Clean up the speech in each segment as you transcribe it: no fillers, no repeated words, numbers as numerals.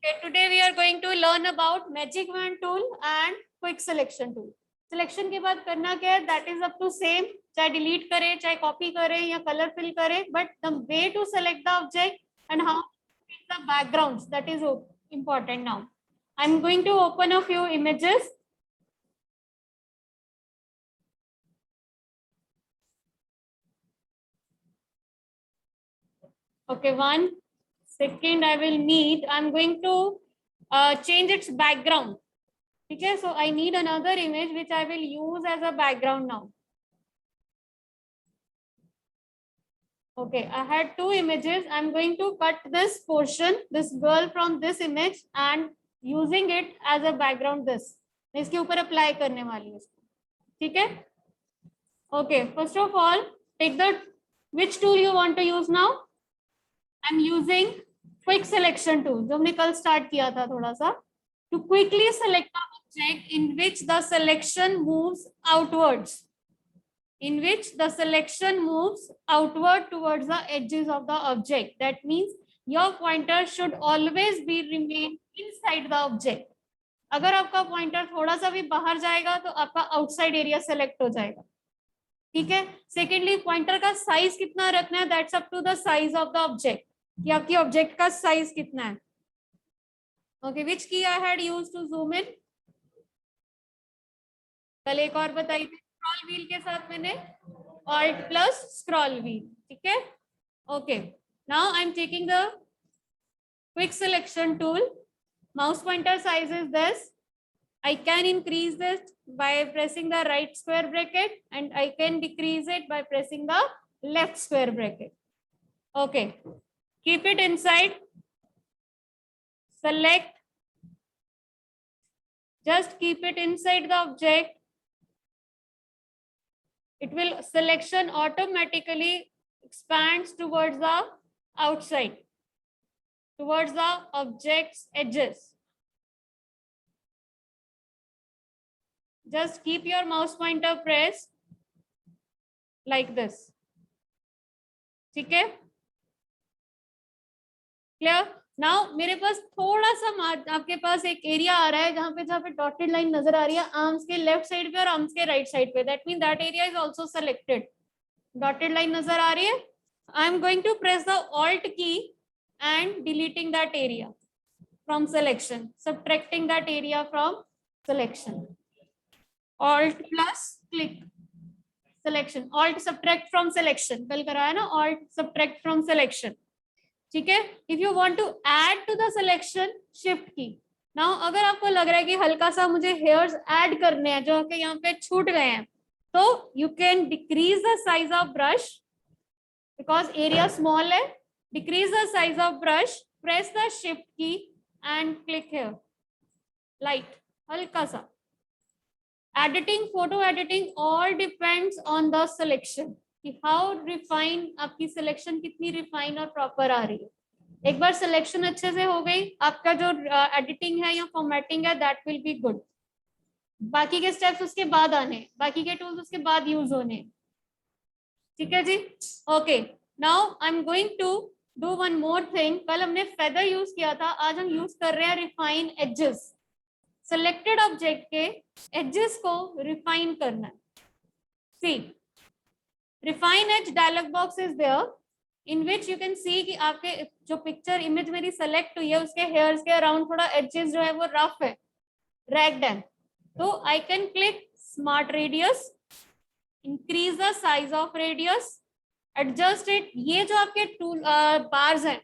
Okay, today we are going to learn about magic wand tool and quick selection tool. Selection के बाद करना क्या है? That is up to same. चाहे delete करें, चाहे copy करें या color fill करें, but the way to select the object and how to pick the backgrounds, that is important now. I'm going to open a few images. Okay, one second I will need. I'm going to change its background. Okay, so I need another image which I will use as a background now. Okay, I had two images. I'm going to cut this portion, this girl from this image and using it as a background this. मैं इसके ऊपर apply करने वाली हूँ इसको. ठीक है? Okay, first of all, take the which tool you want to use now. I'm using quick selection tool जो हमने कल start किया था थोड़ा सा. To quickly select the object in which the selection moves outwards. In which the selection moves outward towards the edges of the object. That means your pointer should always be remain inside the object. अगर आपका pointer थोड़ा सा भी बाहर जाएगा तो आपका outside area select हो जाएगा. ठीक है. सेकेंडली पॉइंटर का साइज कितना रखना है, that's up to the size of the object, कि आपकी ऑब्जेक्ट का साइज कितना है. ओके, विच की I had used to zoom in. कल एक और बताई थी स्क्रॉल व्हील के साथ मैंने, Alt plus scroll wheel. ठीक है. Okay, now I am taking the quick selection tool. Mouse pointer size is this. I can increase this by pressing the right square bracket and I can decrease it by pressing the left square bracket. Okay, keep it inside. Select. Just keep it inside the object. It will selection automatically expands towards the outside, towards the object's edges. Just keep your mouse pointer pressed like this. ठीक है? Clear? Now मेरे पास थोड़ा सा आपके पास एक area आ रहा है जहाँ पे डॉटेड लाइन नजर आ रही है आर्म्स के लेफ्ट साइड पे और आर्म्स के राइट साइड पे. That mean that area is also selected. Dotted line नजर आ रही है. I am going to press the alt key and deleting that area from selection, subtracting that area from selection. Alt plus click selection, alt subtract from selection. कल कराया ना, alt subtract from selection. ठीक है. If you want to add to the selection, shift key. Now अगर आपको लग रहा है कि हल्का सा मुझे हेयर्स ऐड करने हैं जो कि यहाँ पे छूट गए हैं, तो you can decrease the size of brush because area small है. Decrease the size of brush, press the shift key and click here. Light हल्का सा. Editing, photo editing all depends on the selection कि how refine आपकी selection कितनी refine और proper आ रही है. एक बार सिलेक्शन अच्छे से हो गई, आपका जो एडिटिंग है या फॉर्मेटिंग है दैट विल बी गुड. बाकी के स्टेप्स उसके बाद आने, बाकी के टूल्स उसके बाद यूज होने. ठीक है जी. Okay, now I am going to do one more thing. कल हमने फेदर यूज किया था, आज हम यूज कर रहे हैं रिफाइन एजेस. सिलेक्टेड ऑब्जेक्ट के एजेस को रिफाइन करना है. सी, refine edge dialog box is there in which you can see कि आपके जो पिक्चर इमेज मेरी सेलेक्ट हुई है उसके हेयर्स के अराउंड थोड़ा एजेस जो है वो रफ है, रैग्ड है. तो I can click smart radius, increase the size of radius, adjust it. ये जो आपके टूल बार्स हैं,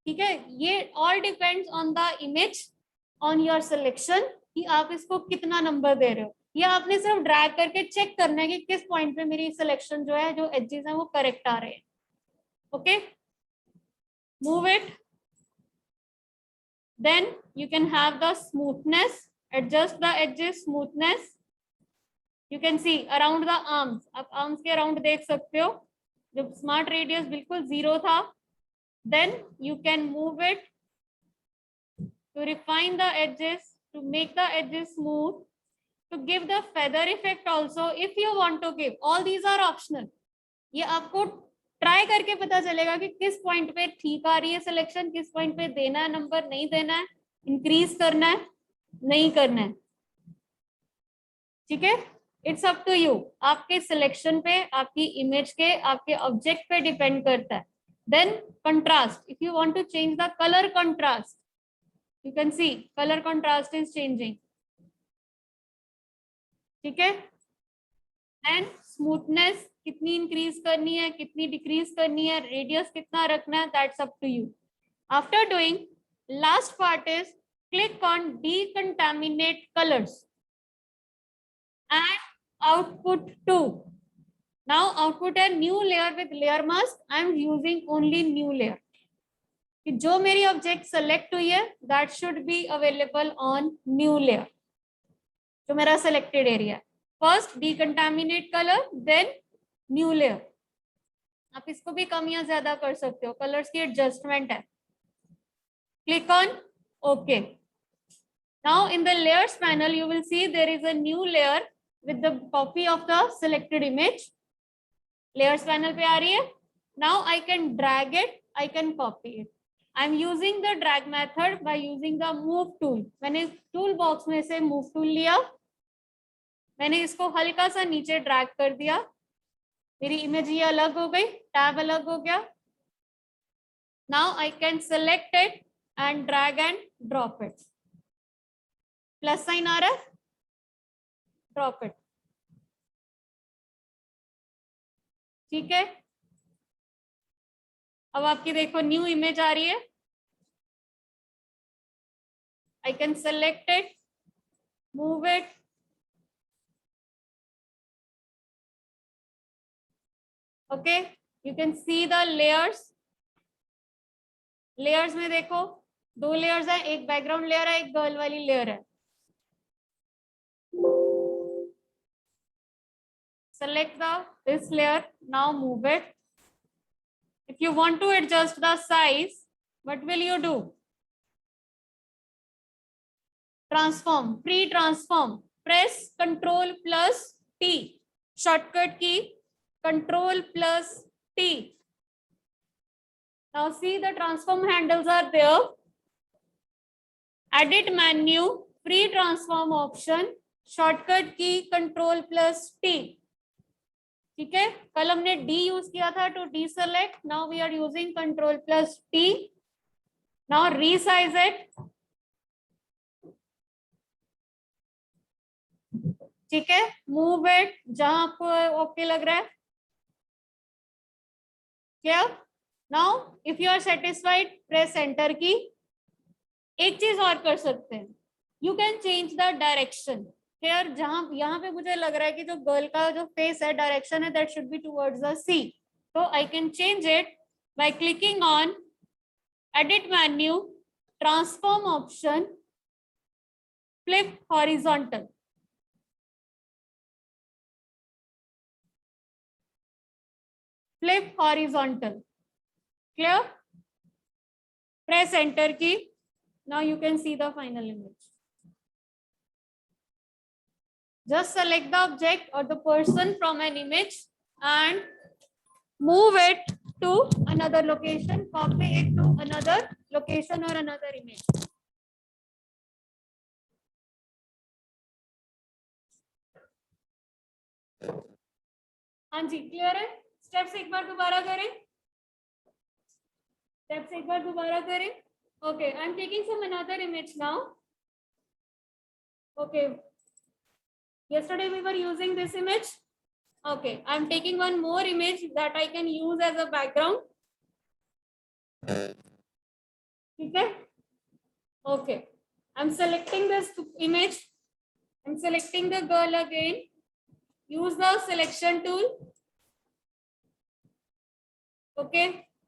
ठीक है, ये all depends on the image, on your selection कि आप इसको कितना नंबर दे रहे हो. ये आपने सिर्फ ड्रैग करके चेक करना है कि किस पॉइंट पे मेरी सिलेक्शन जो है, जो एजेस हैं वो करेक्ट आ रहे हैं. Okay, move it. Then you can have the smoothness, adjust the edges smoothness. You can see around the arms, आप आर्म्स के अराउंड देख सकते हो जब स्मार्ट रेडियस बिल्कुल 0 था. Then you can move it to refine the edges, to make the edges smooth, to give the feather effect also if you want to give. All these are optional. ये आपको try करके पता चलेगा कि किस point पे ठीक आ रही है सिलेक्शन, किस पॉइंट पे देना है नंबर, नहीं देना है. इंक्रीज करना है, नहीं करना है, ठीक है, इट्स अप टू यू, आपके सिलेक्शन पे, आपकी इमेज के, आपके ऑब्जेक्ट पे डिपेंड करता है. Then contrast, if you want to change the colour contrast, you can see colour contrast is changing, ठीक है. एंड स्मूथनेस कितनी इंक्रीज करनी है, कितनी डिक्रीज करनी है, रेडियस कितना रखना है, that's up to you. After doing, last part is click on decontaminate colors and output 2. Now output a new layer with layer mask. I am using only new layer. कि जो मेरी object select हुई है that should be available on new layer, जो मेरा selected area है. First decontaminate colour, then new layer. आप इसको भी कम या ज्यादा कर सकते हो, कलर्स की एडजस्टमेंट है. Click on okay. Now in the layers panel, you will see there is a new layer with the copy of the selected image. Layers panel पे आ रही है. Now I can drag it, I can copy it. I am using the drag method by using the move tool. मैंने tool box में से move tool लिया, मैंने इसको हल्का सा नीचे drag कर दिया, मेरी इमेज ये अलग हो गई, टैब अलग हो गया. Now I can select it and drag and drop it. Plus sign आ रहा है, ड्रॉप इट, ठीक है. अब आपकी देखो न्यू इमेज आ रही है. I can select it, move it, okay. You can see the layers. Layers में देखो दो लेयर्स है, एक बैकग्राउंड लेयर है, एक गर्ल वाली लेयर है. Select this layer, now move it. If you want to adjust the size, what will you do? Transform, pre-transform, press Ctrl plus T, shortcut key, Ctrl plus T. Now see the transform handles are there. Edit menu, pre-transform option, shortcut key, Ctrl plus T. ठीक है. कल हमने D use किया था to deselect. Now we are using control plus T. Now resize it, ठीक है. Move it जहां आपको ओके लग रहा है. क्या? Now if you are satisfied, press enter key. एक चीज और कर सकते हैं, you can change the direction. Here, जहां यहाँ पे मुझे लग रहा है कि जो गर्ल का जो फेस है, डायरेक्शन है, that should be towards the sea. तो I can change it by clicking on edit menu, transform option, flip horizontal. Flip horizontal. Clear? Press enter key. Now you can see the final image. Just select the object or the person from an image and move it to another location, copy it to another location or another image. हाँ जी, clear है. Steps एक बार दोबारा करें. Steps एक बार दोबारा करें. Okay, I'm taking some another image now. Okay. Yesterday we were using this image. Okay, I'm taking one more image that I can use as a background. Okay. Okay, I'm selecting this image. I'm selecting the girl again. Use the selection tool. Okay,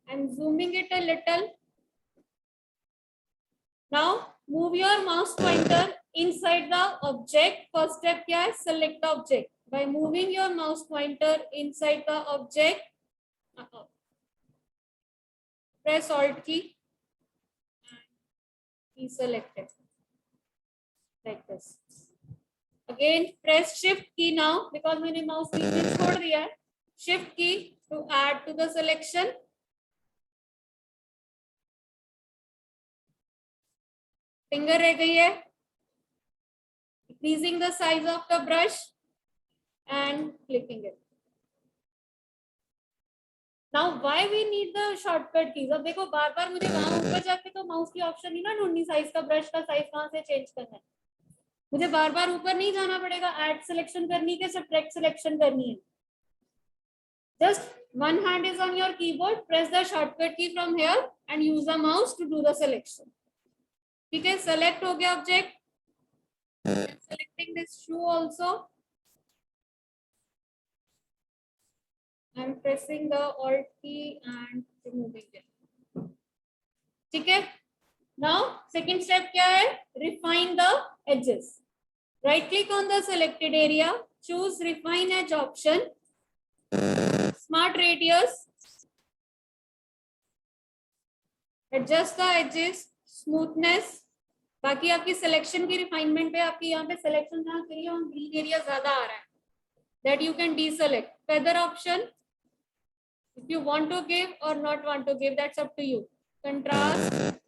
I'm zooming it a little. Now move your mouse pointer inside the object. First step क्या है? Select the object. By moving your mouse pointer inside the object, press Alt key and deselect it like this. Again press Shift key now because मैंने mouse नीचे छोड़ दिया है. Shift key to add to the selection. Finger रह गई है. Increasing the size of the brush and clicking it. Now why we need the shortcut keys? अब देखो बार बार मुझे वहां ऊपर जाके तो माउस की ऑप्शन नहीं ना ढूंढनी, साइज का ब्रश का साइज कहाँ से चेंज करना है. मुझे बार बार ऊपर नहीं जाना पड़ेगा. ऐड सिलेक्शन करनी है, सब्ट्रैक्ट सिलेक्शन करनी है. Just one hand is on your keyboard. Press the shortcut key from here and use the mouse to do the selection. ठीक है, select हो गया object. I'm selecting this shoe also. I'm pressing the Alt key and removing it. ठीक है. Now second step क्या है? Refine the edges. Right click on the selected area. Choose refine edge option. Smart radius. Adjust the edges. Smoothness. बाकी आपकी selection की refinement पे आपकी यहाँ पे सिलेक्शन जहाँ करिए वहाँ ग्रीन एरिया ज्यादा आ रहा है. That you can deselect. Feather option. If you want to give or not want to give, that's up to you. Contrast.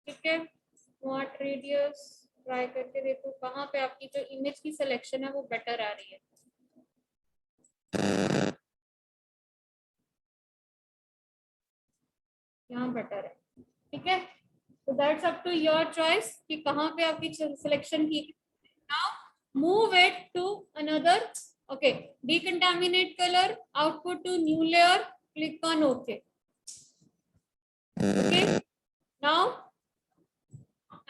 ठीक है. स्मार्ट रेडियस ट्राई करके देखो कहाँ पे आपकी जो इमेज की सिलेक्शन है वो बेटर आ रही है. यहाँ बेटर है. ठीक है. So that's up to your choice कि कहाँ पे आपकी सिलेक्शन की. Now move it to another. Okay, decontaminate color, output to new layer, click on OK. Okay, now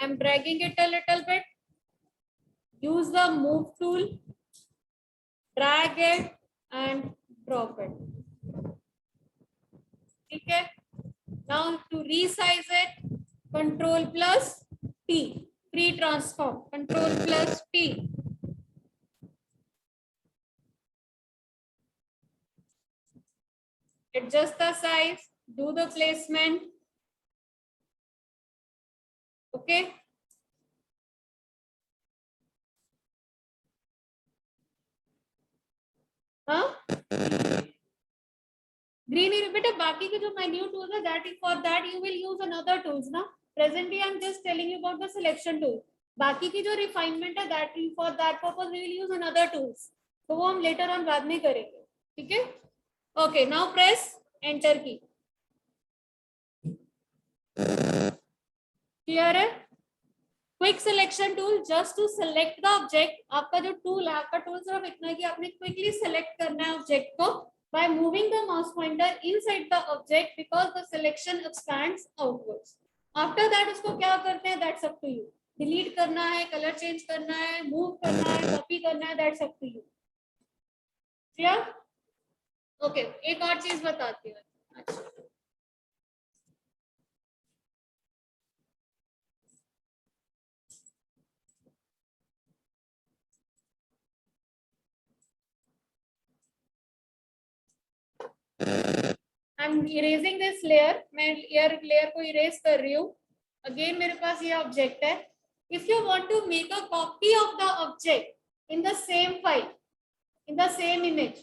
I'm dragging it a little bit. Use the move tool, drag it and drop it. Okay, now to resize it, Control plus T, pre-transform, Control plus T. Adjust the size, do the placement. Okay. हाँ green बेटा बाकी के जो minute tools है that for that you will use another tools ना. Presently I'm just telling you about the selection tool. बाकी की जो refinement है that for that purpose we will use another tools. तो वो हम later on बाद में करेंगे. ठीक है. Okay, now press enter key. Clear है? Quick selection tool just to select the object. आपका जो tool है आपका tool सिर्फ इतना है कि आपने quickly select करना है object को by moving the mouse pointer inside the object because the selection expands outwards. After that उसको क्या करते हैं that's up to you. Delete करना है, color change करना है, move करना है, copy करना है, that's up to you. Clear? Okay, एक और चीज बताती हूँ. अच्छा I'm erasing this layer. मैं layer को erase कर रही हूँ. Again मेरे पास ये object है. If you want to make a copy of the object in the same file, in the same image,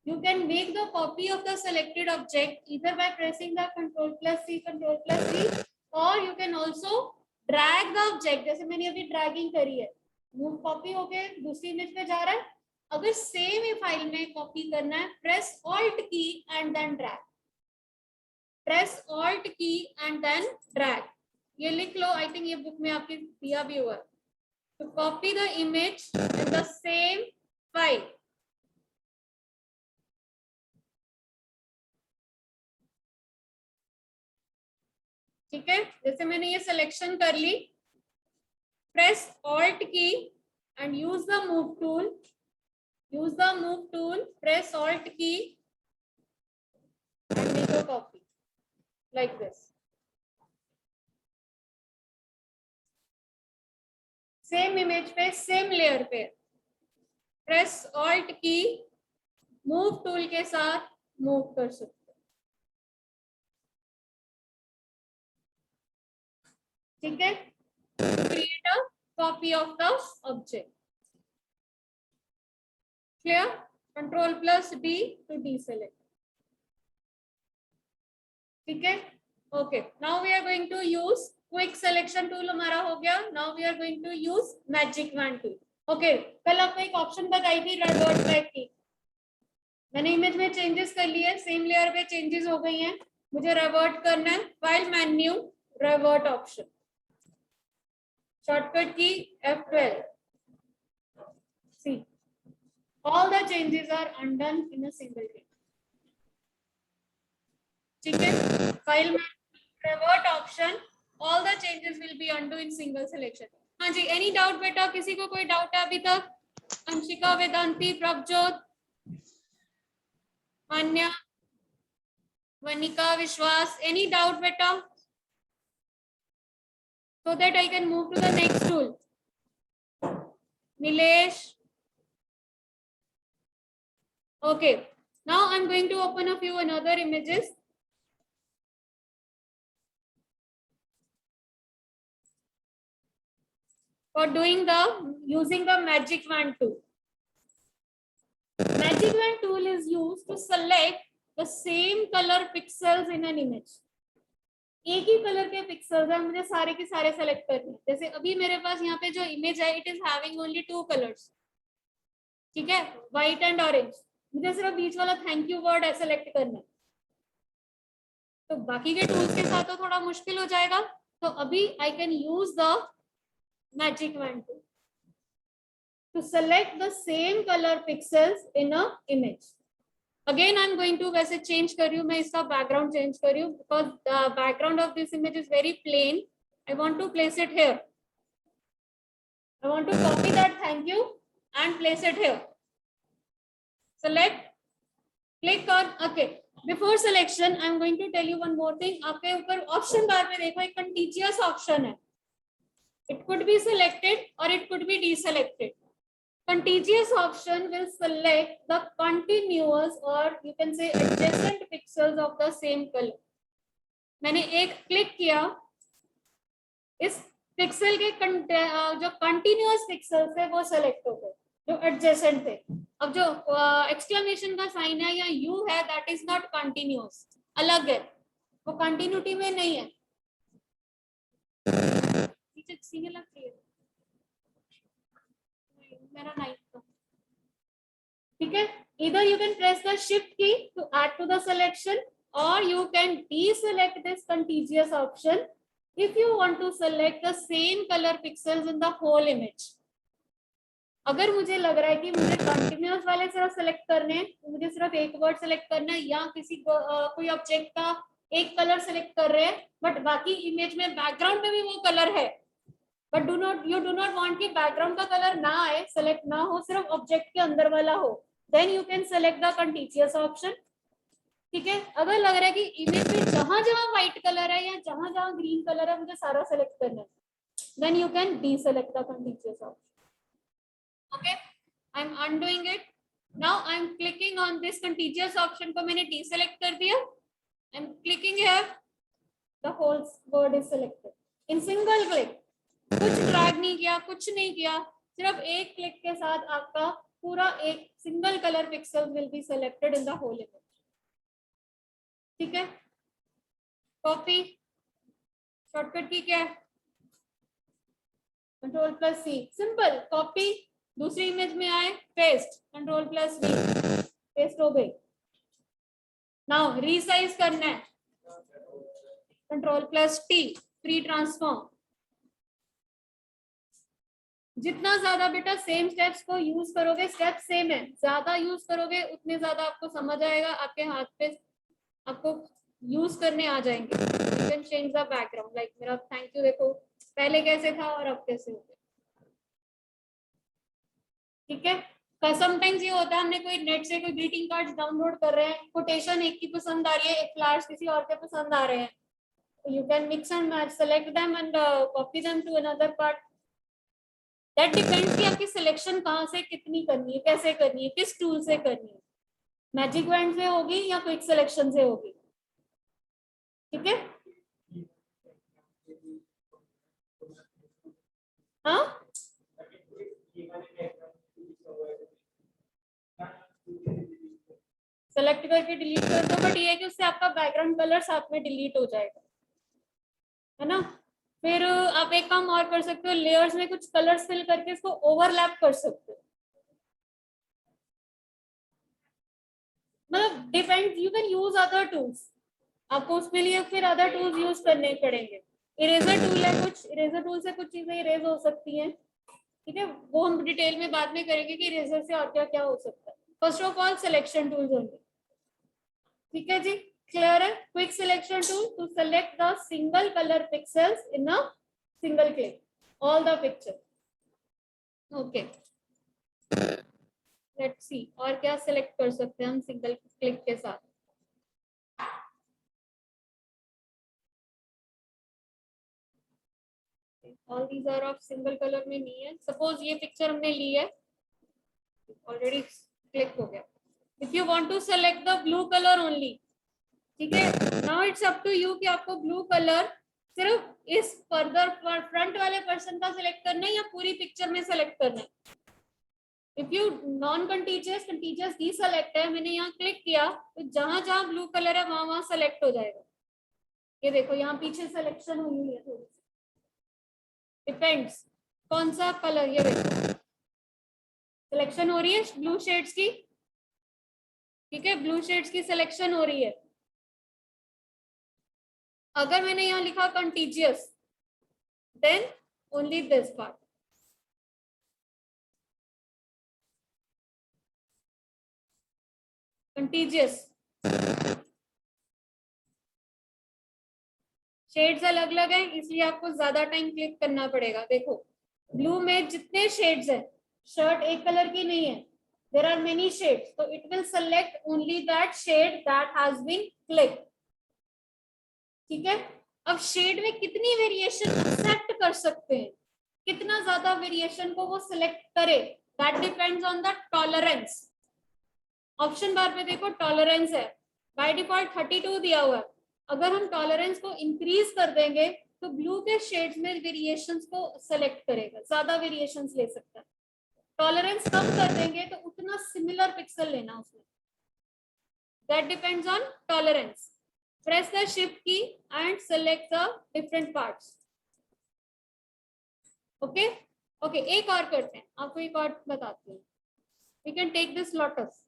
you can make the copy of the selected object either by pressing the Ctrl plus C, or you can also drag the object. जैसे मैंने अभी dragging करी है. Move copy होके दूसरी image पे जा रहा है. अगर सेम ही फाइल में कॉपी करना है press alt key and then drag. Press alt key and then drag. ये लिख लो. आई थिंक ये बुक में आपके दिया भी हुआ. तो copy the image in the same file. ठीक है. जैसे मैंने ये सिलेक्शन कर ली. Press alt key and use the move tool. Use the move tool, press Alt key and make a copy like this. Same image पे, same layer पे. Press Alt key, move tool के साथ move कर सकते. ठीक है. Create a copy of the object. Clear? Ctrl+D to deselect. ठीक है? Okay. Now we are going to use quick selection tool हमारा हो गया. Now we are going to use magic wand tool. Okay. कल आपको एक ऑप्शन बताई थी revert back की. मैंने इमेज में चेंजेस कर लिए, सेम लेयर पे चेंजेस हो गई हैं. मुझे रिवर्ट करना है. File menu, revert option, shortcut की F12. See, all the changes are undone in a single click. ठीक है? फाइल में revert option, all the changes will be undo in single selection. हाँ जी, एनी डाउट बेटा? किसी को कोई डाउट है अभी तक? अंशिका, वेदांती, प्रभजोत, मान्या, वनिका, विश्वास, any doubt बेटा? So that I can move to the next tool. Nilesh. Okay. Now I'm going to open a few another images. For doing using the magic wand tool. Magic wand tool is used to select the same color pixels in an image. एक ही colour के pixels है, मुझे सारे के सारे select करने हैं. जैसे अभी मेरे पास यहाँ पे जो इमेज है, it is having only 2 colours. ठीक है, व्हाइट एंड ऑरेंज. मुझे सिर्फ बीच वाला थैंक यू वर्ड सेलेक्ट करना है. तो बाकी के टूल्स के साथ तो थोड़ा मुश्किल हो जाएगा. तो अभी I can use the magic wand tool to select the same color pixels in a image. Again I'm going to वैसे change कर रही हूँ मैं, इसका background change कर रही हूँ because the background of this image is very plain. I want to place it here. I want to copy that thank you and place it here. Select, click on, okay. Before selection I'm going to tell you one more thing. आपके ऊपर option bar में देखो एक contiguous option है. It could be selected or it could be deselected. Contiguous option will select the continuous or you can say adjacent pixels of the same color. मैंने एक click किया, इस पिक्सल के जो कंटिन्यूअस पिक्सल्स थे वो select हो गए, जो एडजेसेंट थे. अब जो एक्सक्लेमेशन का साइन है या यू है, दैट इज नॉट कंटिन्यूअस, अलग है, वो कंटिन्यूटी में नहीं है. मेरा 9 का. ठीक है, either you can press the shift key to add to the selection or you can deselect this contiguous option if you want to select the same color pixels in the whole image. अगर मुझे लग रहा है कि मुझे continuous वाले सिर्फ select करने हैं, तो मुझे सिर्फ एक वर्ड सेलेक्ट करना है, या किसी कोई ऑब्जेक्ट का एक कलर सेलेक्ट कर रहे हैं बट बाकी इमेज में बैकग्राउंड में भी वो कलर है, but you do not want कि बैकग्राउंड का कलर ना आए, सेलेक्ट ना हो, सिर्फ ऑब्जेक्ट के अंदर वाला हो, then you can select the contiguous option. ठीक है, अगर लग रहा है कि इमेज में जहां जहां व्हाइट कलर है या जहां जहां ग्रीन कलर है मुझे सारा सेलेक्ट करना है, then you can deselect the contiguous option. Okay, I'm undoing it. Now I'm clicking on this contiguous option को मैंने deselect कर दिया. I'm clicking here, the whole word is selected in single click. कुछ drag नहीं किया, कुछ नहीं किया, सिर्फ एक क्लिक के साथ आपका पूरा एक single colour pixel will be selected in the whole image. ठीक है, कॉपी, शॉर्टकट की क्या है, Ctrl+C, सिंपल कॉपी, दूसरी इमेज में आए, पेस्ट, Ctrl+V, पेस्ट हो गई. नाउ रीसाइज करना है, Ctrl+T, फ्री ट्रांसफॉर्म. जितना ज्यादा बेटा सेम स्टेप्स को यूज करोगे, स्टेप सेम है, ज्यादा यूज करोगे उतने ज्यादा आपको समझ आएगा, आपके हाथ पे आपको यूज करने आ जाएंगे. You can change the background, like मेरा थैंक यू देखो पहले कैसे था और अब कैसे हो गया. ठीक है, समटाइम्स ये होता है हमने कोई नेट से कोई ग्रीटिंग कार्ड्स डाउनलोड कर रहे हैं, कोटेशन एक की पसंद आ रही है, एक फ्लैश किसी और के पसंद आ रहे हैं, you can mix and match, select them and copy them to another part. That depends कि आपकी सिलेक्शन कहाँ से कितनी करनी है, कैसे करनी है, किस टूल से करनी है, मैजिक वैंड से होगी या क्विक सिलेक्शन से होगी. ठीक है, हाँ सेलेक्ट करके डिलीट कर दो, बट ये है कि उससे आपका बैकग्राउंड कलर साथ में डिलीट हो जाएगा, है ना। फिर आप एक काम और कर सकते हो, लेयर्स में कुछ कलर्स फिल करके इसको ओवरलैप कर सकते हो, मतलब depend, you can use other tools, आपको उसके लिए फिर अदर टूल्स यूज करने पड़ेंगे। इरेजर टूल है, कुछ इरेजर टूल से कुछ चीजें इरेज हो सकती हैं, ठीक है, वो हम डिटेल में बाद में करेंगे कि इरेजर से और क्या क्या हो सकता है। First of all selection tools होंगे, ठीक है जी, क्लियर है। Quick selection tool to select the single colour pixels in a single click all the picture, okay. Let's see और क्या सिलेक्ट कर सकते हैं हम सिंगल क्लिक के साथ। All these are of single colour में नहीं है, सपोज ये पिक्चर हमने ली है, ऑलरेडी क्लिक हो गया। If you want to select the blue colour only, ठीक है, now it's up to you कि आपको ब्लू कलर सिर्फ इस फर्दर फ्रंट वाले पर्सन का सिलेक्ट करना है या पूरी पिक्चर में सेलेक्ट करना है। If you non contiguous contiguous deselect है, मैंने यहाँ क्लिक किया तो जहां जहां ब्लू कलर है वहां वहां सेलेक्ट हो जाएगा। ये देखो यहाँ पीछे सिलेक्शन हुई है थोड़ी सी, डिपेंड्स कौन सा कलर, ये देखो सिलेक्शन हो रही है ब्लू शेड्स की, ठीक है, ब्लू शेड्स की सिलेक्शन हो रही है। अगर मैंने यहाँ लिखा contiguous, then only this part, contiguous shades अलग अलग हैं, इसलिए आपको ज्यादा टाइम क्लिक करना पड़ेगा। देखो ब्लू में जितने शेड्स हैं, शर्ट एक कलर की नहीं है, देर आर मेनी शेड्स, तो it will select only that shade that has been clicked, ठीक है। अब शेड में कितनी वेरिएशन एक्सेप्ट कर सकते हैं, कितना ज्यादा वेरिएशन को वो सिलेक्ट करे, that depends on the tolerance. Option bar पे देखो टॉलरेंस है, बाय डिफॉल्ट 32 दिया हुआ है। अगर हम टॉलरेंस को इंक्रीज कर देंगे तो ब्लू के शेड्स में वेरिएशंस को सेलेक्ट करेगा, ज्यादा वेरिएशंस ले सकता है। टॉलरेंस कम कर देंगे तो उतना सिमिलर पिक्सल लेना उसमें, that depends on tolerance. Press the shift key and select the different parts, okay okay. एक और करते हैं, आपको एक और बताती हूँ, we can take this lotus,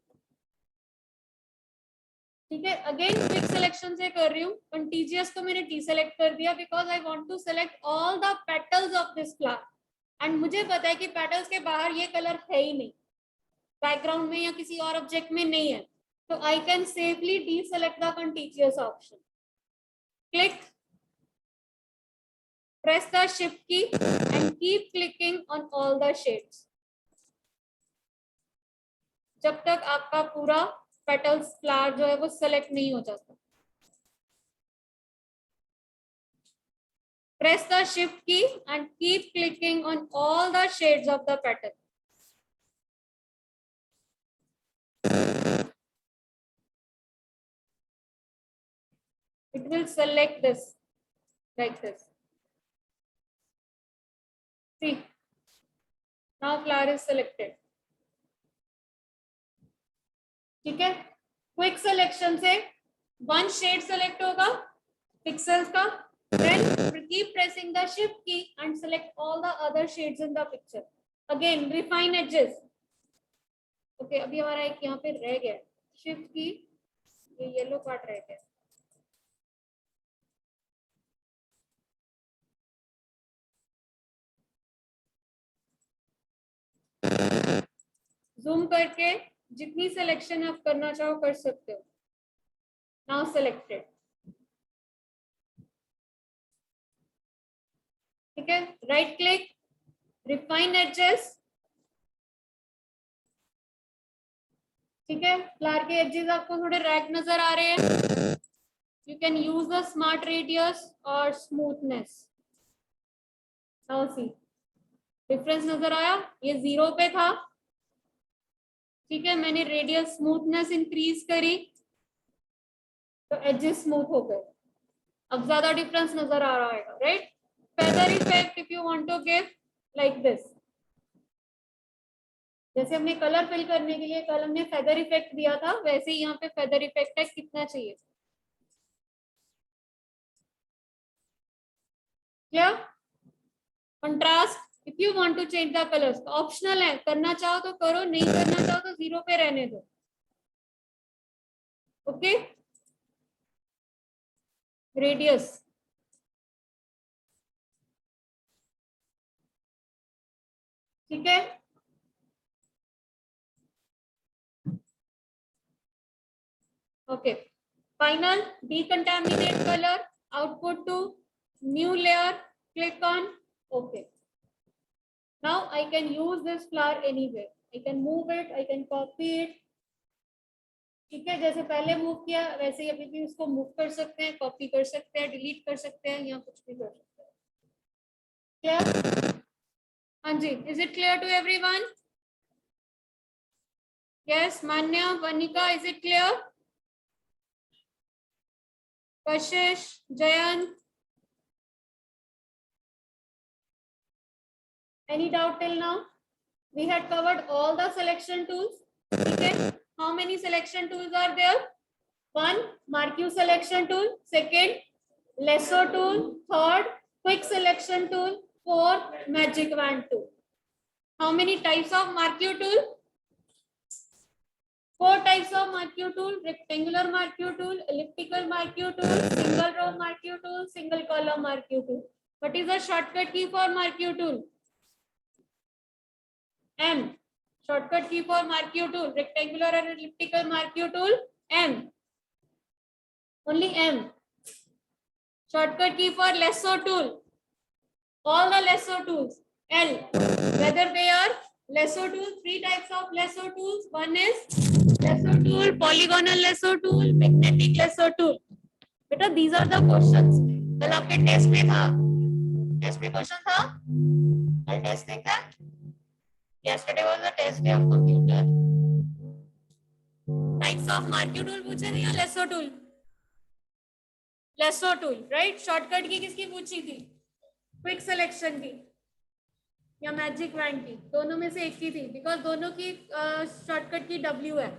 ठीक है, अगेन क्विक सिलेक्शन से कर रही हूँ। कंटीजियस तो मैंने डीसेलेक्ट कर दिया because I want to select all the petals of this flower, and मुझे पता है कि पेटल्स के बाहर ये कलर है ही नहीं, बैकग्राउंड में या किसी और ऑब्जेक्ट में नहीं है, तो I can safely deselect the contiguous option. Click, press the shift key and keep clicking on all the shades जब तक आपका पूरा पेटल्स फ्लावर जो है वो सेलेक्ट नहीं हो जाता। Press the shift key and keep clicking on all the shades of the petal. It will select this like this. See, now flower is selected. ठीक है, क्विक सिलेक्शन से वन शेड सेलेक्ट होगा pixels का, then keep pressing the shift key and select all the other shades in the picture. Again refine edges. Okay, अभी हमारा एक यहाँ पे रह गया, शिफ्ट की ये येलो पार्ट रह गया, जूम करके जितनी सिलेक्शन आप करना चाहो कर सकते हो। नाउ सेलेक्टेड, ठीक है, राइट क्लिक, रिफाइन एडजस्ट, ठीक है, फ्लावर के एजेस आपको थोड़े रैग नजर आ रहे हैं, you can use the smart radius और स्मूथनेस। नाउ सी डिफरेंस नजर आया, ये 0 पे था, ठीक है, मैंने रेडियस स्मूथनेस इंक्रीज करी तो एजेस स्मूथ हो गए, अब ज्यादा डिफरेंस नजर आ रहा है, right. Feather effect if you want to give like this, जैसे हमने कलर फिल करने के लिए कल हमने फेदर इफेक्ट दिया था, वैसे ही यहाँ पे फेदर इफेक्ट है, कितना चाहिए? क्या contrast, if you want to change the colours, optional है, करना चाहो तो करो, नहीं करना चाहो तो 0 पे रहने दो। ओके, रेडियस, ठीक है। Okay, final decontaminate color, output to new layer, click on OK. Now I can use this flower anywhere, I can move it, I can copy it, ठीक है। जैसे पहले मूव किया वैसे ही अभी भी उसको मूव कर सकते हैं, कॉपी कर सकते हैं, डिलीट कर सकते हैं, या कुछ भी कर सकते हैं। क्लियर? हाँ जी, is it clear to everyone? Yes, Manya, Vanika, is it clear? Kashish, Jayant, any doubt till now? We had covered all the selection tools. Okay, how many selection tools are there? One, mark you selection tool. Second, lasso tool. Third, quick selection tool. Fourth, magic wand tool. How many types of mark you tool? 4 types of mark you tool: rectangular mark you tool, elliptical mark you tool, single row mark you tool, single column mark you tool. What is the shortcut key for mark you tool? M. Shortcut key for mark you tool, rectangular and elliptical mark you tool, M. Only M. Shortcut key for lasso tool, all the lasso tools, L. Whether they are lasso tools, 3 types of lasso tools. One is lasso tool, polygonal lasso tool, magnetic lasso tool. बेटा these are the questions. कल आपके test में था, test में question था, कल test देखा। Yesterday was the test day of computer. Types of mark you tool पूछे थे या lasso tool? Lasso tool, right? Shortcut की किसकी पूछी थी? Quick selection की या मैजिक वैंड की? दोनों में से एक की थी, बिकॉज दोनों की शॉर्टकट की W है,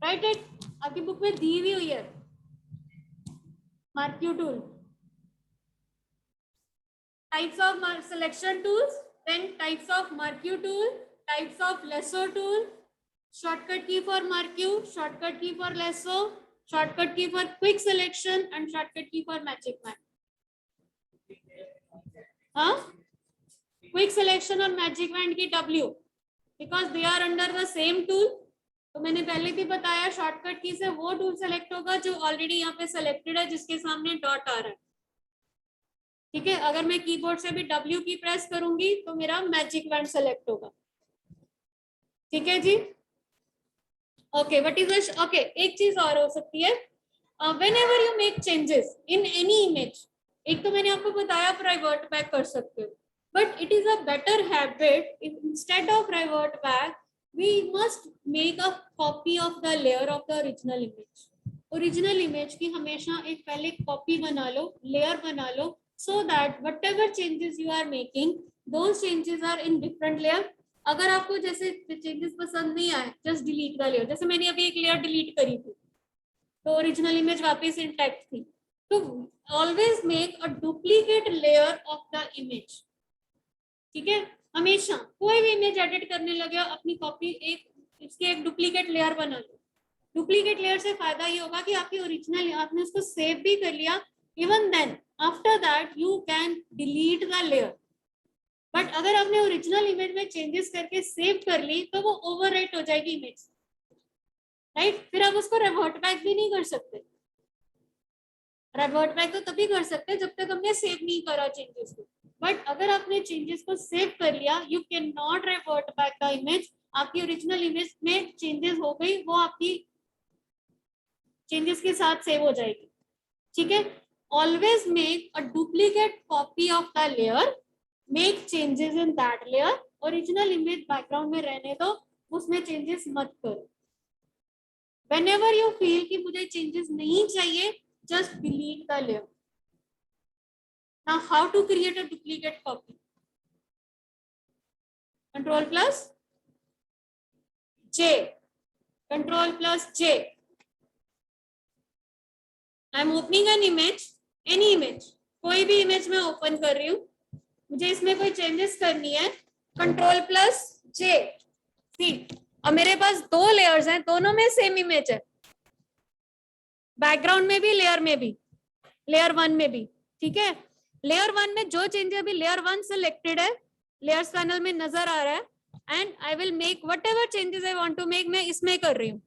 राइट? इट आपकी बुक में दी हुई है mark you tool. Types of selection tools, then types of mark you tool, types of lasso tool, shortcut key for mark you, shortcut key for lasso, shortcut key for quick selection, and shortcut key for magic wand. हाँ, quick selection और magic wand की W, because they are under the same tool. तो मैंने पहले भी बताया shortcut की से वो टूल सेलेक्ट होगा जो ऑलरेडी यहाँ पे सेलेक्टेड है, जिसके सामने डॉट आ रहा है, ठीक है। अगर मैं कीबोर्ड से भी W की प्रेस करूंगी तो मेरा मैजिक वैंड सेलेक्ट होगा, ठीक है जी। ओके, व्हाट इज ओके, एक चीज और हो सकती है, whenever you make changes in any image, एक तो मैंने आपको बताया आप रिवर्ट बैक कर सकते हो, but it is a better habit if instead of revert back we must make a copy of the layer of the original image. Original image की हमेशा एक पहले कॉपी बना लो, लेयर बना लो, so that whatever changes you are making those changes are in different layer. अगर आपको जैसे changes पसंद नहीं आए, जस्ट डिलीट द लेयर। जैसे मैंने अभी एक लेयर डिलीट करी थी तो ओरिजिनल इमेज वापस इंटैक्ट थी। तो always make a duplicate layer of the image, ठीक है। हमेशा कोई भी इमेज एडिट करने लगे अपनी कॉपी एक इसके एक डुप्लीकेट लेयर बना लो। डुप्लीकेट लेयर से फायदा ये होगा कि आपकी ओरिजिनल आपने उसको सेव भी कर लिया, even then after that you can delete the layer. But अगर आपने ओरिजिनल इमेज में चेंजेस करके सेव कर ली तो वो ओवरराइट हो जाएगी इमेज, राइट? फिर आप उसको रिवर्ट बैक भी नहीं कर सकते। रिवर्ट बैक तो तभी कर सकते हैं जब तक हमने सेव नहीं करा चेंजेस को। बट अगर आपने चेंजेस को सेव कर लिया, you can not revert back the image. आपकी ओरिजिनल इमेज में चेंजेस हो गई, वो आपकी चेंजेस के साथ सेव हो जाएगी, ठीक है। Always make a duplicate copy of the layer, make changes in that layer. Original image background में रहने दो, उसमें चेंजेस मत करो। व्हेनेवर यू फील कि मुझे चेंजेस नहीं चाहिए, just delete the layer. Now how to create a duplicate copy? Control plus J, Control plus J. I am opening an image, any image, कोई भी इमेज मैं ओपन कर रही हूँ, मुझे इसमें कोई चेंजेस करनी है, कंट्रोल प्लस J. सी, और मेरे पास दो लेयर्स हैं, दोनों में सेम इमेज है, बैकग्राउंड में भी, लेयर में भी, लेयर 1 में भी. ठीक है, लेयर 1 में जो चेंज अभी लेयर 1 सिलेक्टेड है, लेयर्स पैनल में नजर आ रहा है, and I will make whatever changes I want to make, मैं इसमें कर रही हूँ.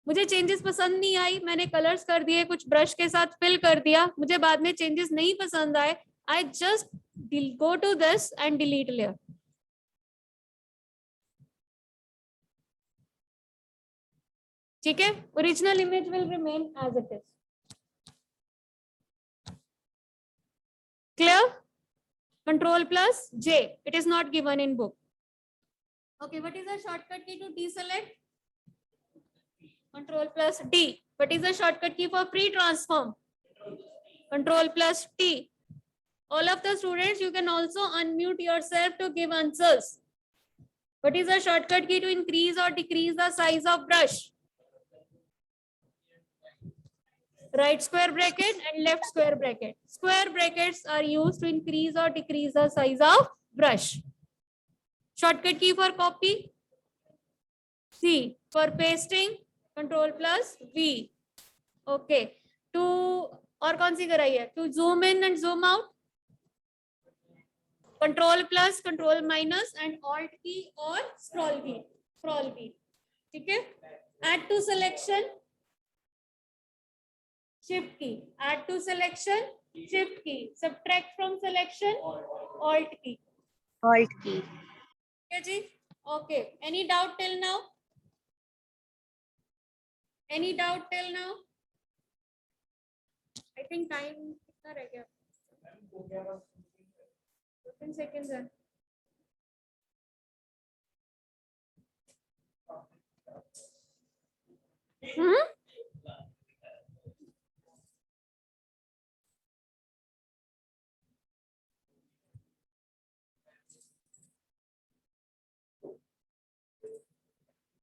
मुझे चेंजेस पसंद नहीं आई, मैंने कलर्स कर दिए, कुछ ब्रश के साथ फिल कर दिया, मुझे बाद में चेंजेस नहीं पसंद आए, I just go to this and delete layer. ठीक है, original image will remain as it is. Clear? Control plus J, it is not given in book. Okay, what is the shortcut key to deselect? Control plus D. What is the shortcut key for pre-transform? Control plus T. All of the students, you can also unmute yourself to give answers. What is the shortcut key to increase or decrease the size of brush? Right square bracket and left square bracket. Square brackets are used to increase or decrease the size of brush. Shortcut key for copy? C. For pasting? Control plus V. Okay. To और कौन सी कराई है? To zoom in and zoom out? Control plus, Control minus and Alt key or scroll key. Scroll key. ठीक है? Add to selection? Shift key. Add to selection? Shift key. Subtract from selection? Alt key. Alt key. Okay, ji? Okay. Any doubt till now? Any doubt till now? I think time कितना रह गया? 15 seconds है.